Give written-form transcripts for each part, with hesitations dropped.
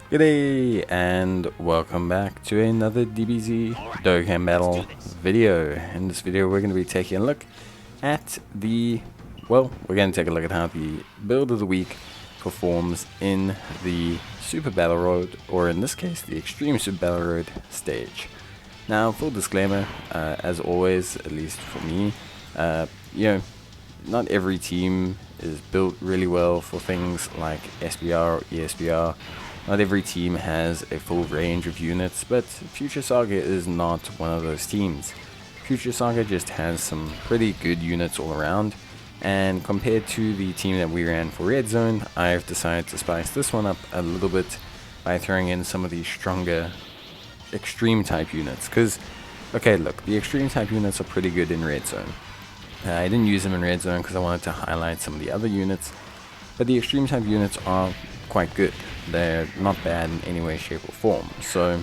G'day and welcome back to another DBZ Dokkan battle video. In this video we're going to be taking a look at we're going to take a look at how the build of the week performs in the Super Battle Road, or in this case the Extreme Super Battle Road stage. Now, full disclaimer, as always, at least for me, not every team is built really well for things like SBR or ESBR. Not every team has a full range of units, but Future Saga is not one of those teams. Future Saga just has some pretty good units all around, and compared to the team that we ran for Red Zone, I've decided to spice this one up a little bit by throwing in some of these stronger extreme type units. Because, okay, look, the extreme type units are pretty good in Red Zone. I didn't use them in Red Zone because I wanted to highlight some of the other units, but the extreme type units are quite good. They're not bad in any way, shape or form, so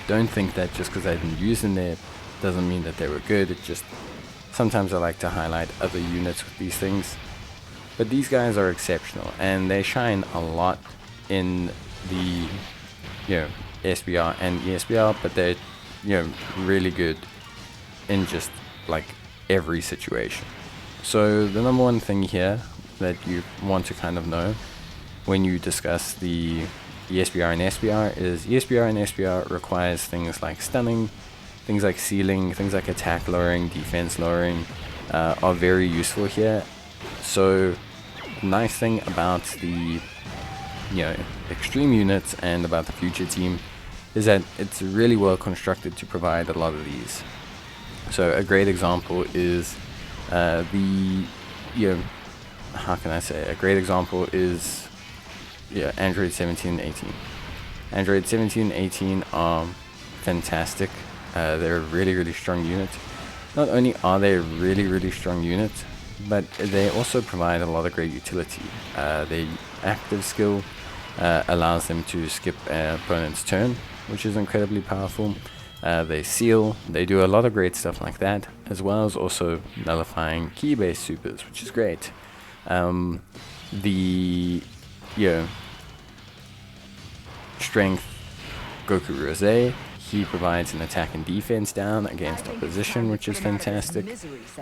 don't think that just because I didn't use them there doesn't mean that they were good. It just, sometimes I like to highlight other units with these things, but these guys are exceptional and they shine a lot in the SBR and ESBR, but they're really good in just like every situation. So the number one thing here that you want to kind of know when you discuss the ESBR and SBR is ESBR and SBR requires things like stunning, things like sealing, things like attack lowering, defense lowering are very useful here. So the nice thing about the extreme units and about the future team is that it's really well constructed to provide a lot of these. So a great example is a great example is Android 17 and 18. Android 17 and 18 are fantastic. They're a really strong unit. Not only are they a really strong unit, but they also provide a lot of great utility. Their active skill allows them to skip an opponent's turn, which is incredibly powerful. They seal, they do a lot of great stuff like that, as well as also nullifying key-based supers, which is great. Strength Goku Rose, he provides an attack and defense down against opposition, which is fantastic,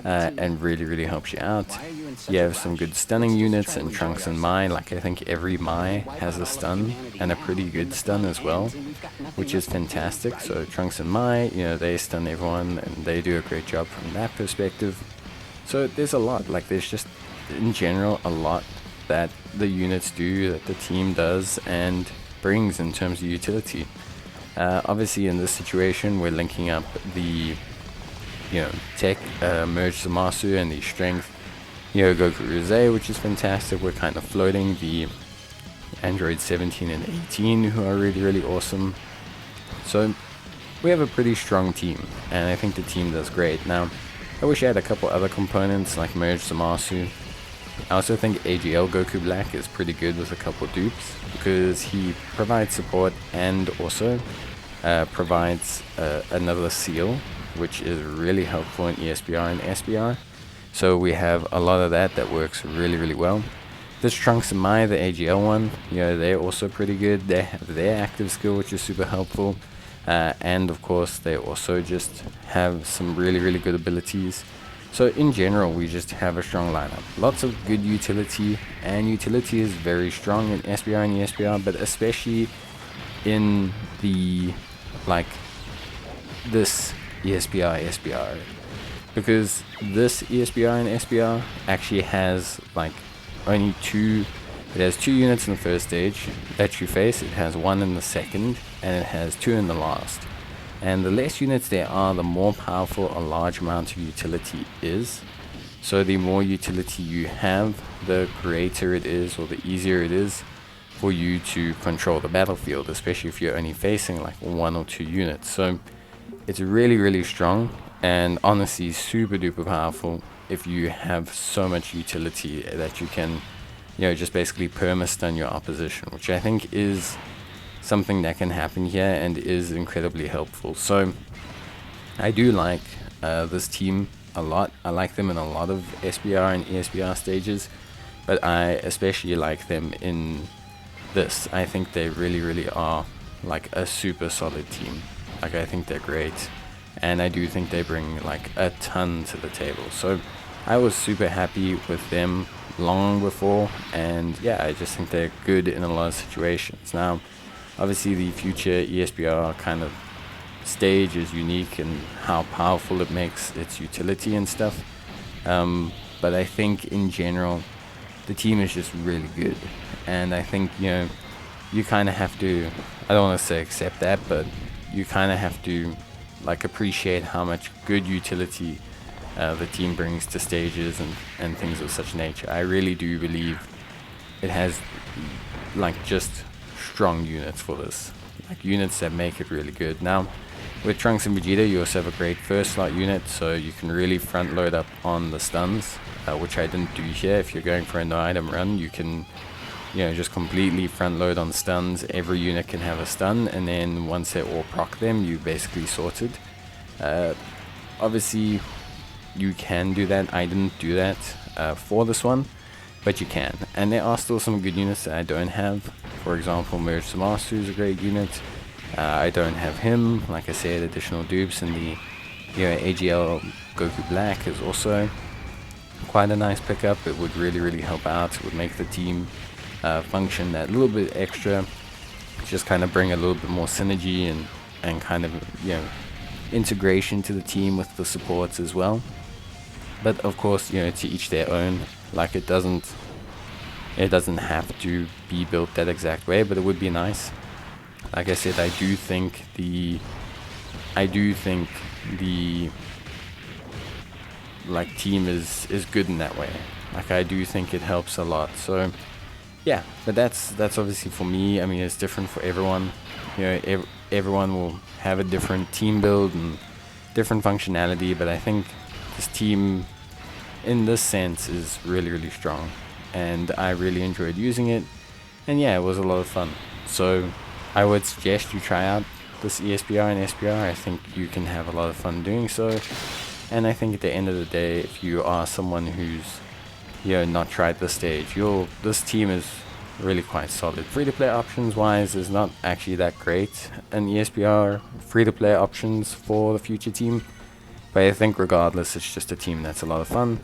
and really helps you out. You have some good stunning units in Trunks and Mai. Like, I think every Mai has a stun, and a pretty good stun as well, which is fantastic. So Trunks and Mai, they stun everyone, and they do a great job from that perspective. So there's a lot, like there's just, in general, a lot that the units do, that the team does, and brings in terms of utility. Obviously in this situation we're linking up the tech merge Zamasu and the strength Goku Rose, which is fantastic. We're kind of floating the Android 17 and 18, who are really awesome. So we have a pretty strong team, and I think the team does great. Now I wish I had a couple other components like merge Zamasu. I also think AGL Goku Black is pretty good with a couple dupes, because he provides support and also provides another seal, which is really helpful in ESBR and SBR. So we have a lot of that works really well. This Trunks and Mai, the AGL one, they're also pretty good. They have their active skill, which is super helpful, and of course they also just have some really good abilities. So in general, we just have a strong lineup. Lots of good utility, and utility is very strong in SBR and ESBR, but especially in the, this ESBR, SBR. Because this ESBR and SBR actually has, only two, it has 2 units in the first stage that you face, it has 1 in the second, and it has 2 in the last. And the less units there are, the more powerful a large amount of utility is. So the more utility you have, the greater it is, or the easier it is for you to control the battlefield, especially if you're only facing like 1 or 2 units. So it's really strong, and honestly super duper powerful if you have so much utility that you can just basically perma-stun your opposition, which I think is something that can happen here and is incredibly helpful. So I do like this team a lot. I like them in a lot of SBR and ESBR stages, but I especially like them in this, I think they really are like a super solid team. Like, I think they're great, and I do think they bring like a ton to the table. So I was super happy with them long before, and yeah, I just think they're good in a lot of situations. Now, obviously the future ESBR kind of stage is unique in how powerful it makes its utility and stuff, but I think in general the team is just really good, and I think, you know, you kind of have to, I don't want to say accept that, but you kind of have to like appreciate how much good utility the team brings to stages and things of such nature. I really do believe it has like just strong units for this, like units that make it really good. Now, with Trunks and Vegeta, you also have a great first slot unit, so you can really front load up on the stuns, which I didn't do here. If you're going for a no item run, you can, you know, just completely front load on stuns. Every unit can have a stun, and then once they all proc them, you basically sorted. Obviously, you can do that. I didn't do that for this one, but you can. And there are still some good units that I don't have. For example, Merge Master is a great unit. I don't have him. Like I said, additional dupes, and the, you know, AGL Goku Black is also quite a nice pickup. It would really help out. It would make the team function that little bit extra, just kind of bring a little bit more synergy and kind of, you know, integration to the team with the supports as well. But of course, you know, to each their own. Like, it doesn't have to be built that exact way, but it would be nice. Like I said, I do think the like team is good in that way. Like, I do think it helps a lot. So yeah, but that's obviously for me. I mean, it's different for everyone. You know, everyone will have a different team build and different functionality, but I think this team in this sense is really strong, and I really enjoyed using it, and yeah, it was a lot of fun. So I would suggest you try out this ESBR and SBR. I think you can have a lot of fun doing so, and I think at the end of the day, if you are someone who's, you know, not tried this stage, this team is really quite solid. Free-to-play options wise is not actually that great in ESBR free-to-play options for the future team, but I think regardless, it's just a team that's a lot of fun,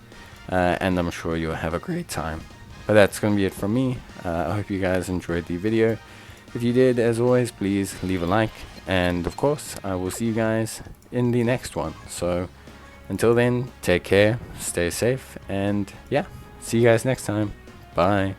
and I'm sure you'll have a great time. But that's going to be it from me. I hope you guys enjoyed the video. If you did, as always, please leave a like, and of course I will see you guys in the next one. So until then, take care, stay safe, and yeah, see you guys next time. Bye.